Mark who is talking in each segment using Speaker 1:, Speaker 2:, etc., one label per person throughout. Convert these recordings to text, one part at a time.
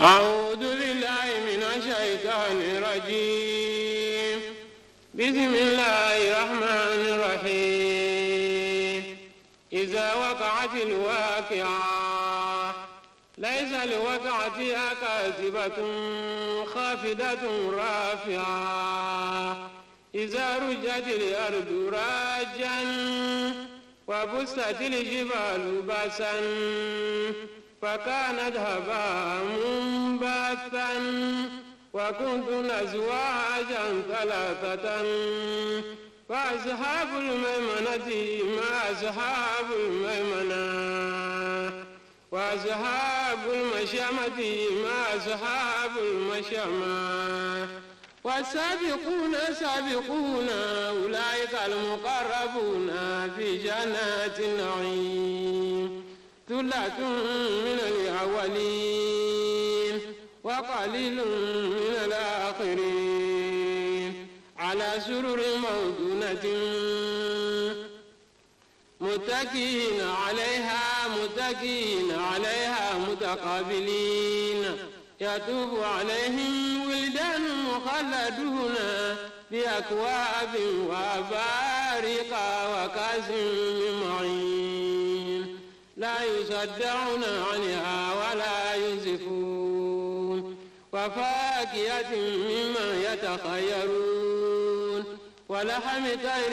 Speaker 1: أعوذ بالله من الشيطان الرجيم. بسم الله الرحمن الرحيم. إذا وقعت الواقعة ليس لوقعتها كاذبة خافضة رافعة إذا رجت الأرض راجا وبست الجبال بسا فكانت هباء منبثا وكنتم أزواجا ثلاثة فأصحاب الميمنة ما أصحاب الميمنة وأصحاب المشأمة ما أصحاب المشأمة والسابقون السابقون أولئك المقربون في جنات النعيم ثلة من الأولين وقليل من الآخرين على سرر موضونة متكئين عليها متقابلين يطوف عليهم ولدان مخلدون بأكواب وأباريق وكأس من معين لا يصدعون عنها ولا ينزفون وفاكهة مما يتخيرون ولحم طير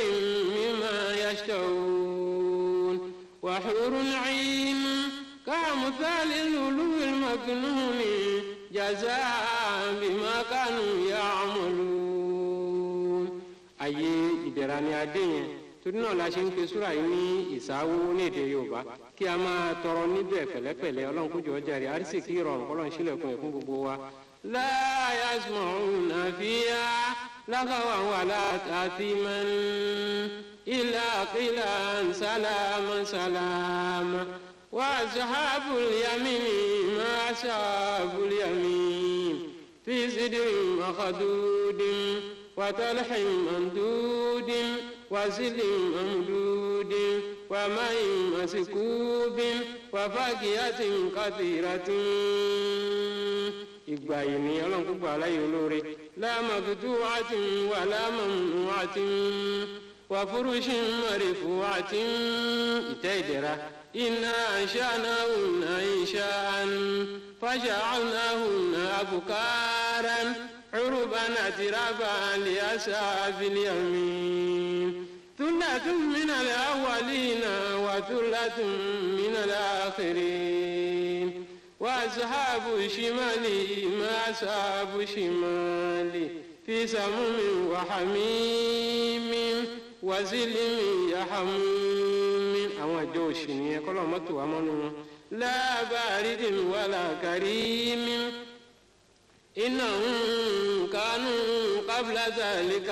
Speaker 1: مما يشتهون وحور عين كأمثال اللؤلؤ المكنون جزاء بما كانوا يعملون. ayé ìdẹ̀ra ni adé yẹn torí náà la ṣe ń pe súrà yìí ní ìsáwó ní èdè Yorùbá kí a máa tọrọ níbẹ̀ pẹ̀lẹ́pẹ̀lẹ́ Ọlọ́run kó jọ̀ọ́ jàre àrísìkí ìrọ̀rùn Ọlọ́run ṣílẹ̀kùn ẹ̀ fún gbogbo wa. la yasma'una fiha lagwan wala ta'thiman illa qilan salaman salama wa ashabul yamini ma ashabul yamin fi sidrin makhdudin wa talhin mamdudin وزل ممدود وماء مسكوب وفاكهة كثيرة. ìgbà yìí ni Ọlọ́run kó gbà láyé olóore لا مقطوعة ولا ممنوعة وفرش مرفوعة ìtẹ́ ìdẹ̀ra. إنا أنشأناهن إنشاء فجعلناهن أبكارا عربا أترابا لأصحاب اليمين ثلة من الأولين وثلة من الآخرين وأصحاب الشمال ما أصحاب الشمال في سموم وحميم وزل يحموم àwọn àjọ òṣì nìyẹn kọ́lọ́ mọ́tò wa mọ́nu wọn لا بارد ولا كريم إنهم كانوا قبل ذلك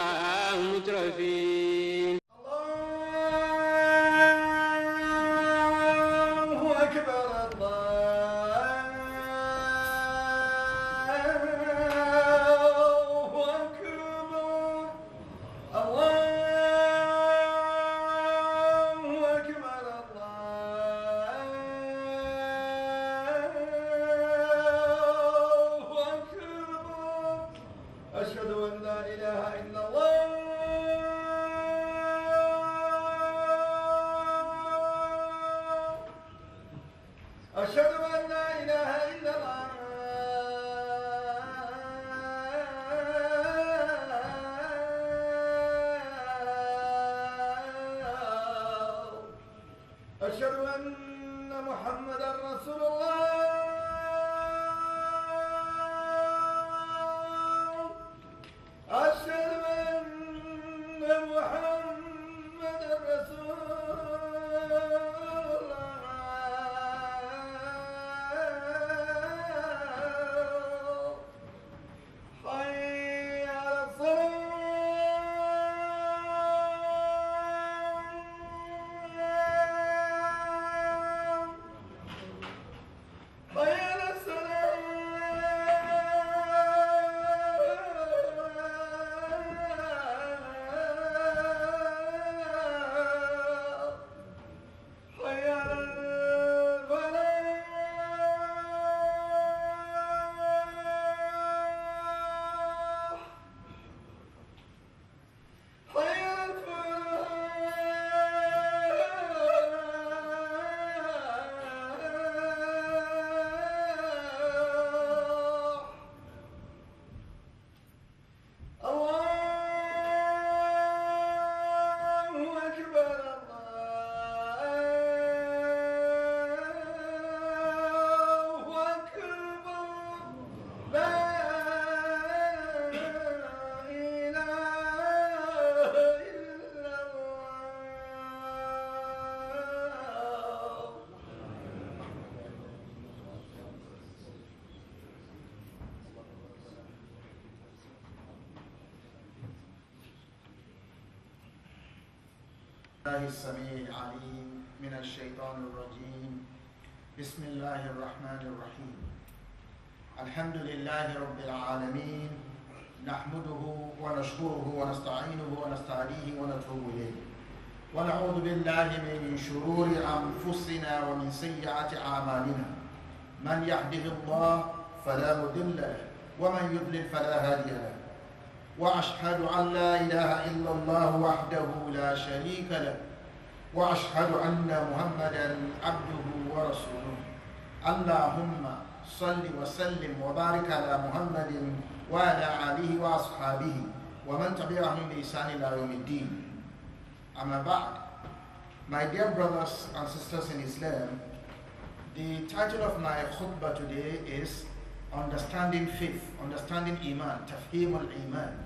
Speaker 1: مترفين.
Speaker 2: الله أكبر أشهد أن لا إله إلا الله الله السميع العليم من الشيطان الرجيم. بسم الله الرحمن الرحيم. الحمد لله رب العالمين، نحمده ونشكره ونستعينه ونستهديه ونتوب إليه، ونعوذ بالله من شرور أنفسنا ومن سيئات أعمالنا. من يهده الله فلا مضل له ومن يضلل فلا هادي له، وأشهد أن لا إله إلا الله وحده لا شريك له، وأشهد أن محمدا عبده ورسوله. اللهم صل وسلم وبارك على محمد وعلى آله وأصحابه ومن تبعهم بإحسان إلى يوم الدين. أما بعد, my dear brothers and sisters in Islam, the title of my khutbah today is Understanding Faith, Understanding Iman, Tafhim al-Iman.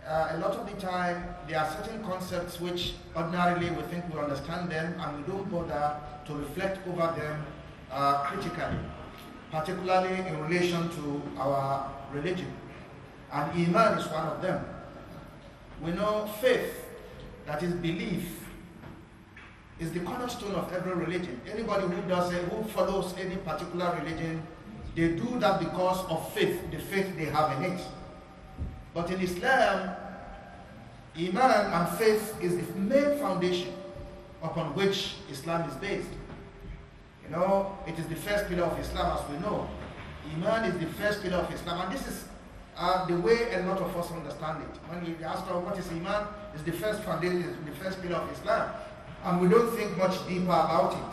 Speaker 2: A lot of the time, there are certain concepts which ordinarily we think we understand them and we don't bother to reflect over them critically, particularly in relation to our religion. And Iman is one of them. We know faith, that is belief, is the cornerstone of every religion. Anybody who follows any particular religion, they do that because of faith, the faith they have in it. But in Islam, Iman and faith is the main foundation upon which Islam is based. You know, it is the first pillar of Islam, as we know. Iman is the first pillar of Islam, and this is the way a lot of us understand it. When you ask what is Iman, it's the first foundation, it's the first pillar of Islam, and we don't think much deeper about it.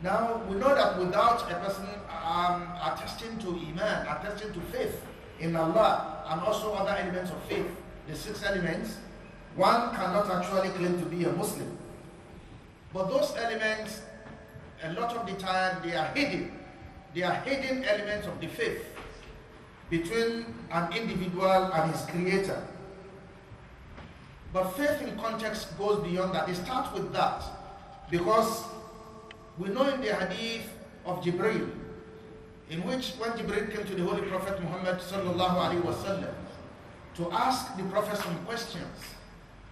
Speaker 2: Now, we know that without a person attesting to Iman, attesting to faith in Allah, and also other elements of faith, the 6 elements, one cannot actually claim to be a Muslim. But those elements, a lot of the time, they are hidden. They are hidden elements of the faith between an individual and his creator. But faith in context goes beyond that. It starts with that because we know in the hadith of Jibreel, in which when Jibreel came to the Holy Prophet Muhammad sallallahu alaihi wasallam to ask the Prophet some questions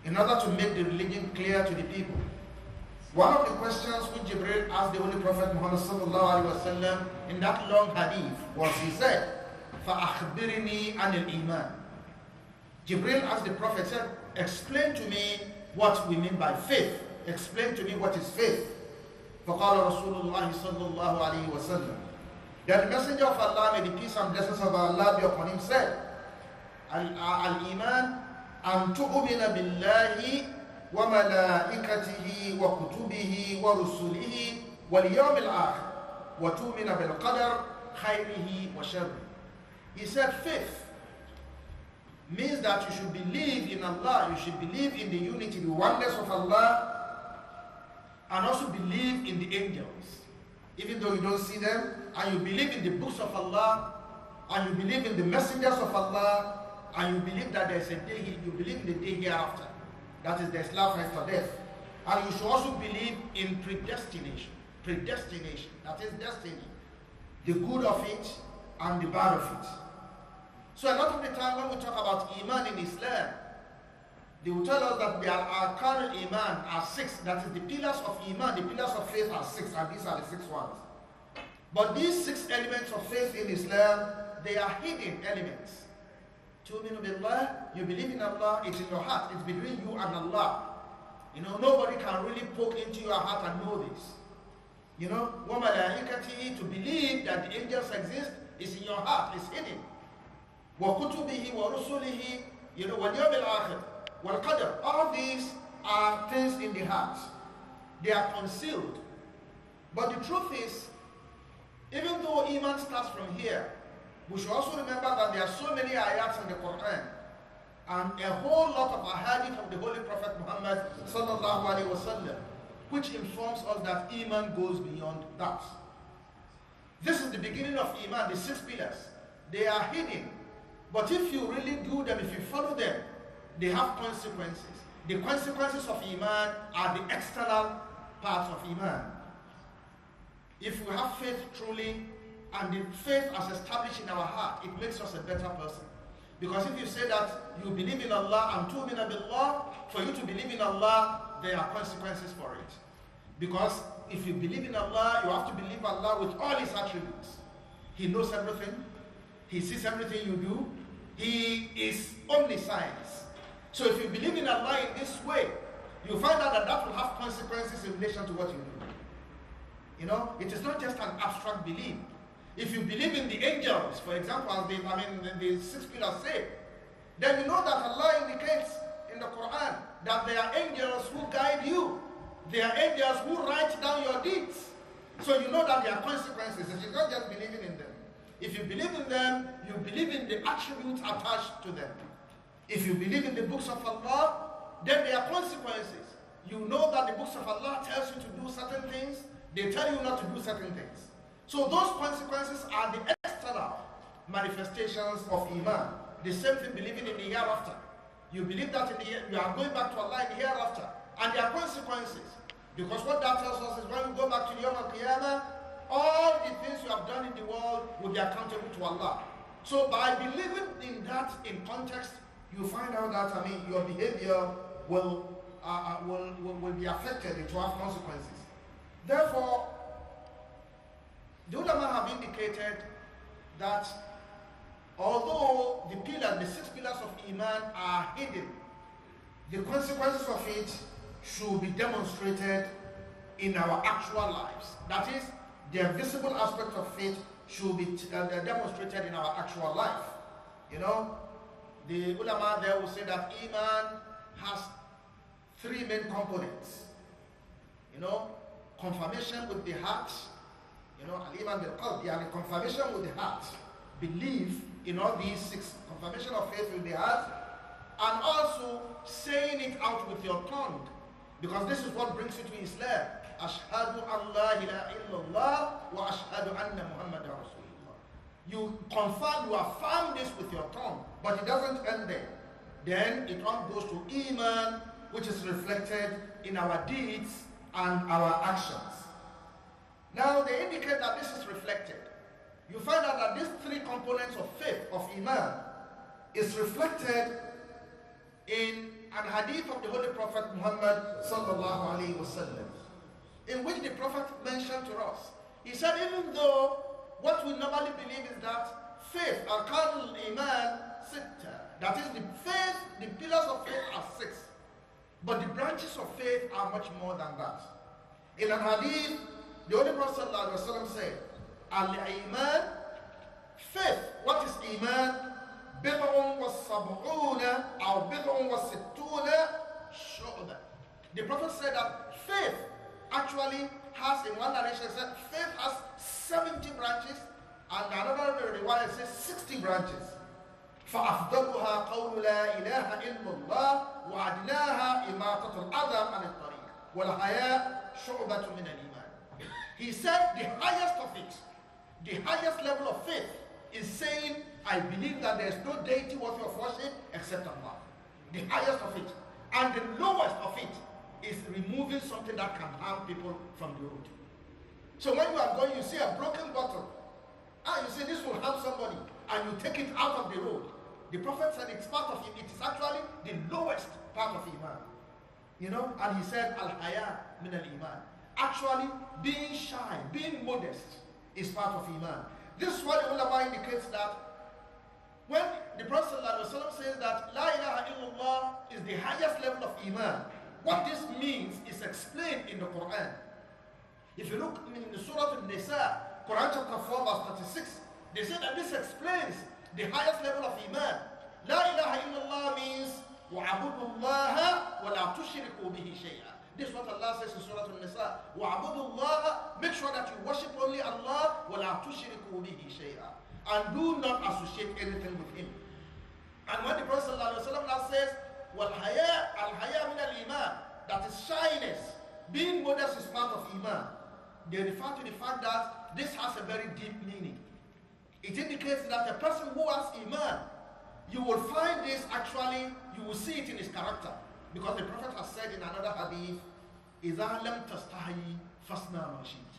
Speaker 2: in order to make the religion clear to the people, one of the questions which Jibreel asked the Holy Prophet Muhammad sallallahu alaihi wasallam in that long hadith was, he said, فَأَخْبِرْنِي عَنِ الْإِيمَانِ. Jibreel asked the Prophet, said, explain to me what we mean by faith. Explain to me what is faith. فَقَالَ رَسُولُ اللَّهِ صَلَّى اللَّهُ عَلَيْهِ وَسَلَّمَ. Then the Messenger of Allah, may the peace and blessings of Allah be upon him, said, Al-Iman an tu'mina billahi wa malaikatihi wa kutubihi wa rusulihi wal yawmil akhir wa tu'mina bil qadar khayrihi wa sharrihi. He said faith means that you should believe in Allah, you should believe in the unity, the oneness of Allah, and also believe in the angels, even though you don't see them, and you believe in the books of Allah, and you believe in the messengers of Allah, and you believe that there's a day, you believe in the day hereafter, that is there's life after death. And you should also believe in predestination, that is destiny, the good of it and the bad of it. So a lot of the time when we talk about Iman in Islam, they will tell us that there are Arkan Iman are 6, that is the pillars of Iman, the pillars of faith are 6, and these are the 6 ones. But these 6 elements of faith in Islam, they are hidden elements. Tu'minu billah, you believe in Allah, it's in your heart, it's between you and Allah. You know, nobody can really poke into your heart and know this. You know, wa malaikatihi, to believe that the angels exist, is in your heart, it's hidden. Wa kutubihi wa rusulihi, you know, wal yawmil akhir, wal qadar. All these are things in the heart. They are concealed. But the truth is, even though Iman starts from here, we should also remember that there are so many ayats in the Quran and a whole lot of ahadith of the Holy Prophet Muhammad sallallahu alaihi wasallam, which informs us that Iman goes beyond that. This is the beginning of Iman, the 6 pillars. They are hidden, but if you really do them, if you follow them, they have consequences. The consequences of Iman are the external parts of Iman. If we have faith truly, and the faith as established in our heart, it makes us a better person. Because if you say that you believe in Allah and tu'mina billah, for you to believe in Allah, there are consequences for it. Because if you believe in Allah, you have to believe Allah with all His attributes. He knows everything. He sees everything you do. He is omniscience. So if you believe in Allah in this way, you find out that that will have consequences in relation to what you do. You know, it is not just an abstract belief. If you believe in the angels, for example, as the 6 pillars say, then you know that Allah indicates in the Quran that there are angels who guide you. There are angels who write down your deeds. So you know that there are consequences. It's not just believing in them. If you believe in them, you believe in the attributes attached to them. If you believe in the books of Allah, then there are consequences. You know that the books of Allah tells you to do certain things. They tell you not to do certain things. So those consequences are the external manifestations of Iman. The same thing believing in the hereafter. You believe that you are going back to Allah in the hereafter. And there are consequences. Because what that tells us is when we go back to the Yawm al-Qiyamah, all the things you have done in the world will be accountable to Allah. So by believing in that in context, you find out that your behavior will be affected. It will have consequences. Therefore, the ulama have indicated that although the 6 pillars of Iman are hidden, the consequences of it should be demonstrated in our actual lives. That is, the visible aspect of faith should be demonstrated in our actual life. You know, the ulama there will say that Iman has 3 main components. You know, confirmation with the heart. You know, al-Iman bil-qalb, yani confirmation with the heart. Belief in all these 6. Confirmation of faith with the heart. And also saying it out with your tongue. Because this is what brings you to Islam. Ashhadu an la ilaha illallah wa ashhadu anna Muhammadan Rasulullah. You confirm, you affirm this with your tongue, but it doesn't end there. Then it all goes to Iman, which is reflected in our deeds and our actions. Now they indicate that this is reflected. You find out that these 3 components of faith, of Iman, is reflected in an hadith of the Holy Prophet Muhammad sallallahu alaihi wasallam, in which the Prophet mentioned to us. He said, even though what we normally believe is that faith, arkanul iman sitta, that is the faith, the pillars of faith are 6, but the branches of faith are much more than that. In an hadith, the Holy Prophet sallallahu alaihi wasallam said, al-iman, faith. What is iman? بضع وسبعون أو بضع وستون شعبة. The Prophet said that faith actually has, in one narration said, faith has 70 branches, and another riwayah says 60 branches. فأفضلها قول لا إله إلا الله وأدناها إماطة الأذى عن الطريق والحياء شعبة من الإيمان. He said the highest of it, the highest level of faith is saying, I believe that there is no deity worthy of worship except Allah. The highest of it. And the lowest of it is removing something that can harm people from the road. So when you are going, you see a broken bottle. You say this will harm somebody, and you take it out of the road. The Prophet said it's part of it. It is actually the lowest part of Iman. You know, and he said, Al-Haya min al-Iman. Actually, being shy, being modest is part of Iman. This is what the ulama indicates that when the Prophet ﷺ says that La ilaha illallah is the highest level of Iman, what this means is explained in the Quran. If you look in the Surah An-Nisa, Quran chapter 4 verse 36, they say that this explains the highest level of Iman. La ilaha illallah means وَعَبُدُوا اللَّهَ وَلَا تُشْرِكُوا بِهِ شَيْئًا. This is what Allah says in Surah An-Nisa. وَعَبُدُوا اللَّهَ, make sure that you worship only Allah, وَلَا تُشْرِكُوا بِهِ شَيْئًا, and do not associate anything with Him. And when the Prophet ﷺ says, وَالْحَيَاء الْحَيَاء مِنَ الْإِيمَانِ, that is shyness, being modest is part of Iman, they refer to the fact that this has a very deep meaning. It indicates that a person who has Iman, you will find this actually, you will see it in his character. Because the Prophet has said in another hadith, إِذَا لَمْ تَسْتَحِي فَاسْنَى مَا شِئْتَ.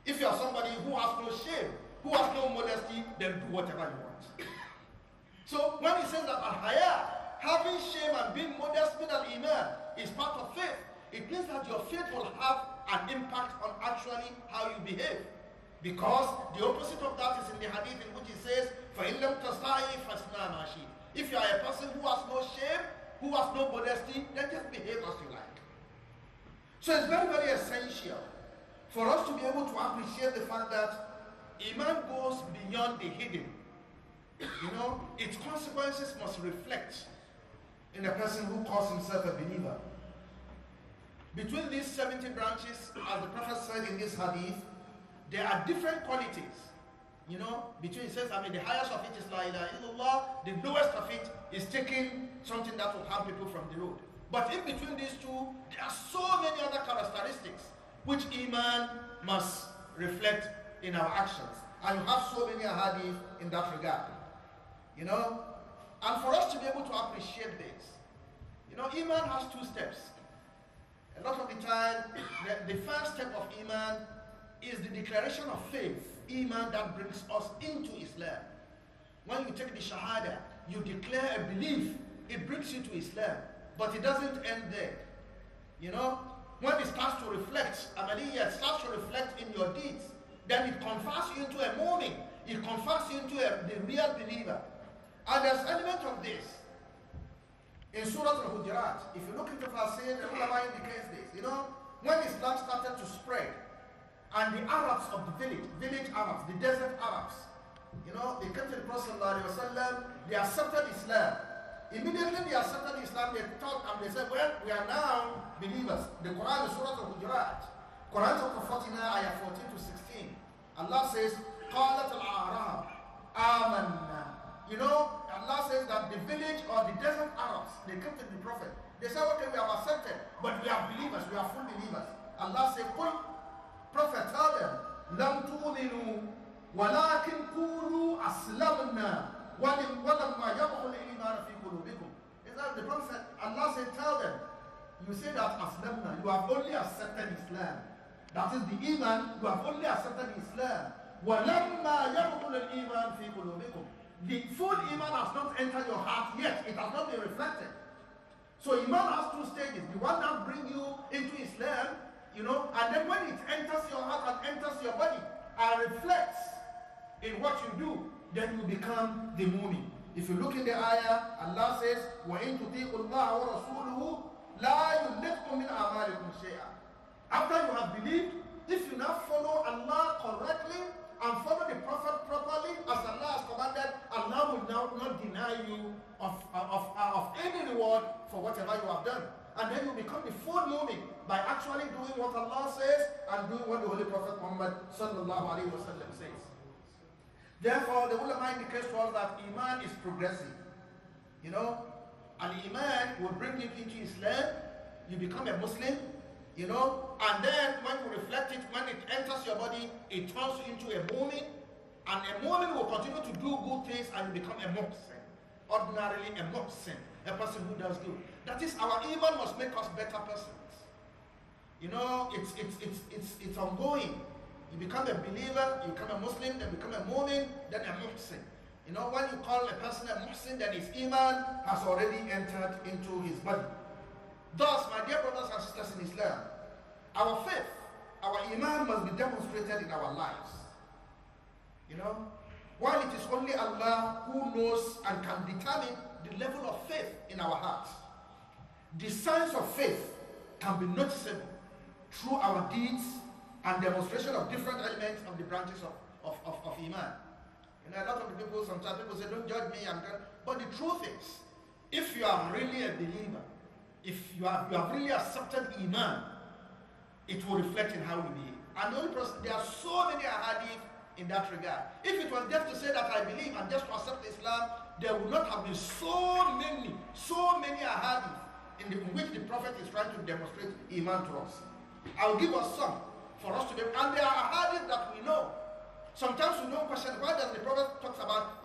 Speaker 2: If you are somebody who has no shame, who has no modesty, then do whatever you want. So when he says that al-haya, having shame and being modest min al-iman, is part of faith, it means that your faith will have an impact on actually how you behave. Because the opposite of that is in the hadith in which it says, فَإِن لَمْ تَسْتَحِي فَاصْنَعْ مَا شِئْتَ. If you are a person who has no shame, who has no modesty, then just behave as you like. So it's very, very essential for us to be able to appreciate the fact that Iman goes beyond the hidden. You know, its consequences must reflect in a person who calls himself a believer. Between these 70 branches, as the Prophet said in this hadith, there are different qualities. You know, between, it says, the highest of it is La ilaha illallah, the lowest of it is taking something that will harm people from the road. But in between these two, there are so many other characteristics which Iman must reflect in our actions. And you have so many hadith in that regard. You know, and for us to be able to appreciate this, you know, Iman has two steps. A lot of the time, the first step of Iman is the declaration of faith. Iman that brings us into Islam. When you take the Shahada, you declare a belief, it brings you to Islam. But it doesn't end there. You know, when it starts to reflect, Amaliyah starts to reflect in your deeds, then it converts you into a mu'min. It converts you into the real believer. And there's element of this in Surah Al-Hujurat. If you look into Fasir, the ulama indicates this. You know, when Islam started to spread, and the Arabs of the village Arabs, the desert Arabs, you know, they came to the Prophet ﷺ, they accepted Islam. Immediately they accepted Islam, they thought and they said, well, we are now believers. The Quran is Surah Al-Hujurat. Quran chapter 49, ayah 14 to 16. Allah says, قَالَتَ الْأَعْرَابُ آمَنَّا. You know, Allah says that the village or the desert Arabs, they came to the Prophet. They said, okay, we have accepted, but we are believers, we are full believers. Allah said, Prophet, tell them, لَمْ تُؤْمِنُوا وَلَكِنْ قُولُوا أَسْلَمْنَا وَلَمَّا يَدْخُلِ الْإِيمَانَ فِي قُلُوبِكُمْ. The Prophet said, Allah said, tell them, you say that Aslamna, you have only accepted Islam. That is the Iman, you have only accepted Islam. وَلَمَّا يَدْخُلِ الْإِيمَانَ فِي قُلُوبِكُمْ. The full Iman has not entered your heart yet. It has not been reflected. So Iman has two stages. The one that brings you into Islam, you know, and then when it enters your heart and enters your body and reflects in what you do, then you become the mu'min. If you look in the ayah, Allah says, وَإِن تُطِيعُوا اللَّهَ وَرَسُولُهُ لَا يُلِّتْكُم مِّنْ أَعْمَالِكُمْ شَيْئًا. After you have believed, if you now follow Allah correctly and follow the Prophet properly as Allah has commanded, Allah will now not deny you of any reward for whatever you have done. And then you become the full mu'min by actually doing what Allah says and doing what the Holy Prophet Muhammad sallallahu alaihi wasallam says. Therefore, the ulama indicates to us that Iman is progressive. You know, and Iman will bring you into Islam, you become a Muslim, you know, and then when you reflect it, when it enters your body, it turns you into a mu'min, and a mu'min will continue to do good things and you become a muhsin. Ordinarily a muhsin, a person who does good. That is, our Iman must make us better persons. You know, it's ongoing. You become a believer, you become a Muslim, then become a mu'min, then a muhsin. You know, when you call a person a muhsin, then his Iman has already entered into his body. Thus, my dear brothers and sisters in Islam, our faith, our Iman must be demonstrated in our lives. You know, while it is only Allah who knows and can determine the level of faith in our hearts, the signs of faith can be noticeable through our deeds and demonstration of different elements of the branches of Iman. You know, a lot of the people, sometimes people say, don't judge me, but the truth is, if you are really a believer, if you have really accepted Iman, it will reflect in how you behave. And the only person, there are so many ahadith in that regard. If it was just to say that I believe and just to accept Islam, there would not have been so many ahadith in which the Prophet is trying to demonstrate Iman to us. I will give us some for us to do, and there are ahadith that we know. Sometimes we don't question why does the Prophet talks about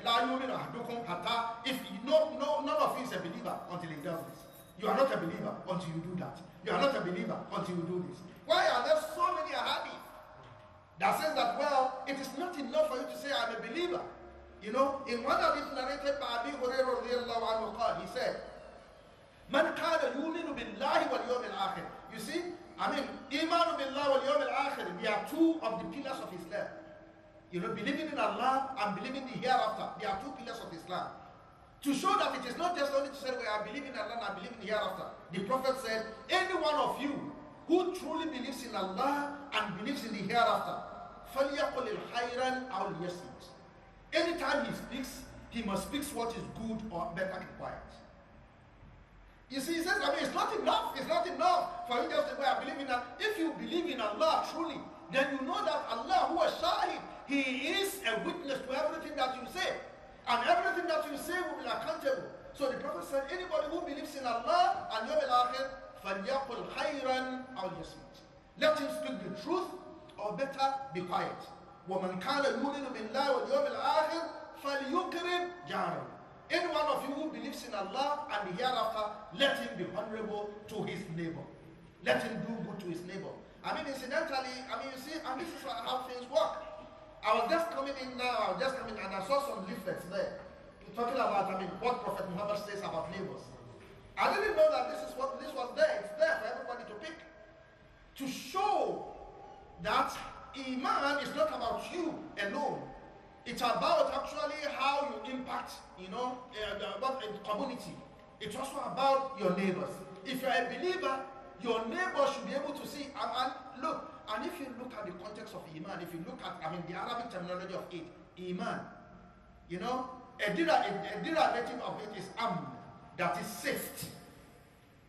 Speaker 2: la yu'minu ahadukum hatta, if none of you is a believer until he does this. You are not a believer until you do that. You are not a believer until you do this. Why are there so many ahadith that says that, well, it is not enough for you to say I'm a believer. You know, in one hadith narrated by Abi Hurairah radiallahu anhu, he said, Man kana yuminu billahi wal yawm al-akhir. You see, imanu billahi wal yawm al-akhir, they are two of the pillars of Islam. You know, believing in Allah and believing in the hereafter, they are two pillars of Islam. To show that it is not just only to say, well, I believe in Allah and I believe in the hereafter. The Prophet said, any one of you who truly believes in Allah and believes in the hereafter, فَلْيَقُلِ الْخَيْرًا أَوْ لِيَسْمُتْ. Anytime he speaks, he must speak what is good or better keep quiet. You see, he says, it's not enough. It's not enough for you just to say, I believe in Allah. If you believe in Allah truly, then you know that Allah, who is Shahid, He is a witness to everything that you say. And everything that you say will be accountable. So the Prophet said, anybody who believes in Allah and Yawm al-Akhir, فَلْيَقُلْ خَيْرًا أَوْ لِيَصْمُتْ. Let him speak the truth, or better, be quiet. وَمَنْ كَانَ يُؤْمِنُ بِاللَّهِ وَالْيَوْمِ الْآخِرِ فَلْيُكْرِمْ جَارَهُ. Any one of you who believes in Allah and the hereafter, let him be honorable to his neighbor. Let him do good to his neighbor. Incidentally, you see, and this is how things work. I was just coming in now, and I saw some leaflets there talking about, what Prophet Muhammad says about neighbors. I didn't know that this was there. It's there for everybody to pick. To show that Iman is not about you alone. It's about actually how you impact, the community. It's also about your neighbors. If you're a believer, your neighbor should be able to see, look, and if you look at the context of Iman, if you look at, the Arabic terminology of it, Iman, a derivative of it is Amn, that is safety.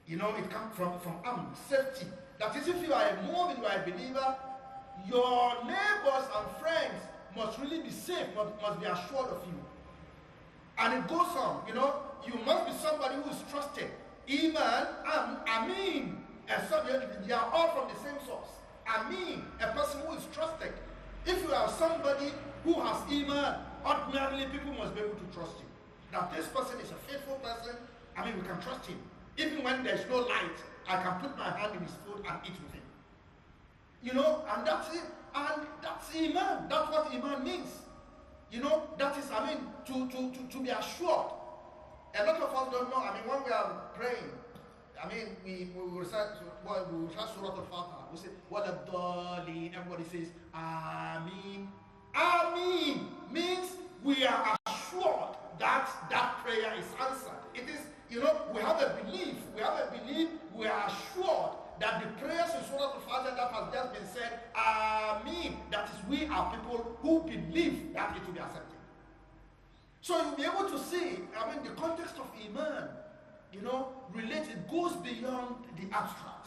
Speaker 2: It comes from Amn, safety. That is, if you are a mu'min, you are a believer, your neighbors and friends must really be safe, must be assured of you. And it goes on, you must be somebody who is trusted. Iman, Amin, and so they are all from the same source. Amin, a person who is trusted. If you are somebody who has Iman, ordinarily people must be able to trust you. That this person is a faithful person, we can trust him. Even when there's no light, I can put my hand in his food and eat with him. And that's it. And that's Iman. That's what Iman means. That is, to be assured. A lot of us don't know. When we are praying, we recite Surah Al-Fatiha. We say, وَلَا-الضَّالِينَ. Everybody says, Ameen. Ameen means we are assured that that prayer is answered. It is, we have a belief. We are assured that the prayers in Surah Al-Fatiha that has just been said, Ameen. That is, we are people who believe that it will be accepted. So you'll be able to see, the context of Iman, related, goes beyond the abstract.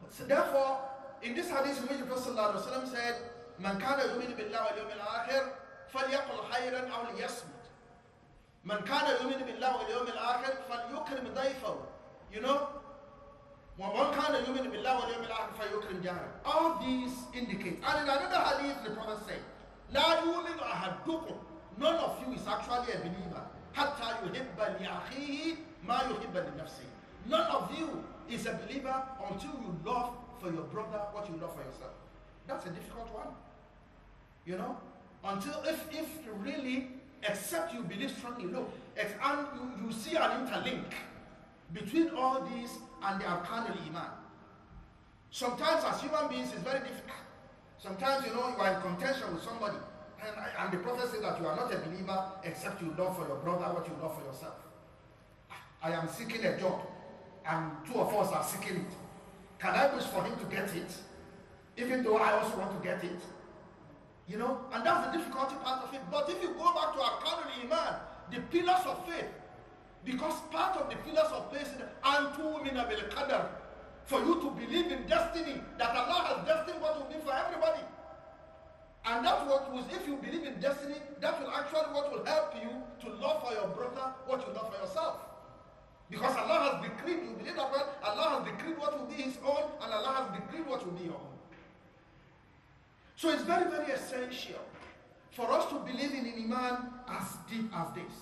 Speaker 2: So therefore, in this hadith in which the Prophet ﷺ said, Man kana yuminu billahi wal yawmil akhir, falyaqul khayran aw liyasmut. Man kana yuminu billahi wal yawmil akhir, falyukrim dayfahu. وَمَنْ كَانَ يُؤْمِنُ بِاللَّهِ وَالْيَوْمِ الْآخِرِ فَلْيُكْرِمْ جَارَهُ. All these indicate. And in another hadith, the Prophet said, لَا يُؤْمِنُ أَحَدُّكُمْ. None of you is actually a believer. حَتَّى يُحِبَّ لِأَخِيهِ مَا يُحِبَّ لِنَفْسِهِ. None of you is a believer until you love for your brother what you love for yourself. That's a difficult one. Until if you really, except you believe strongly, look, and you see an interlink between all these and the arkan al-iman. Sometimes as human beings it's very difficult. Sometimes you are in contention with somebody and the Prophet said that you are not a believer except you love for your brother what you love for yourself. I am seeking a job and two of us are seeking it. Can I wish for him to get it even though I also want to get it? And that's the difficulty part of it. But if you go back to arkan al-iman, the pillars of faith, because part of the pillars of faith is antumina bil qadar, for you to believe in destiny, that Allah has destined what will be for everybody. And that's what was, if you believe in destiny, that will actually what will help you to love for your brother what you love for yourself. Because Allah has decreed, you believe that Allah has decreed what will be his own, and Allah has decreed what will be your own. So it's very, very essential for us to believe in an iman as deep as this.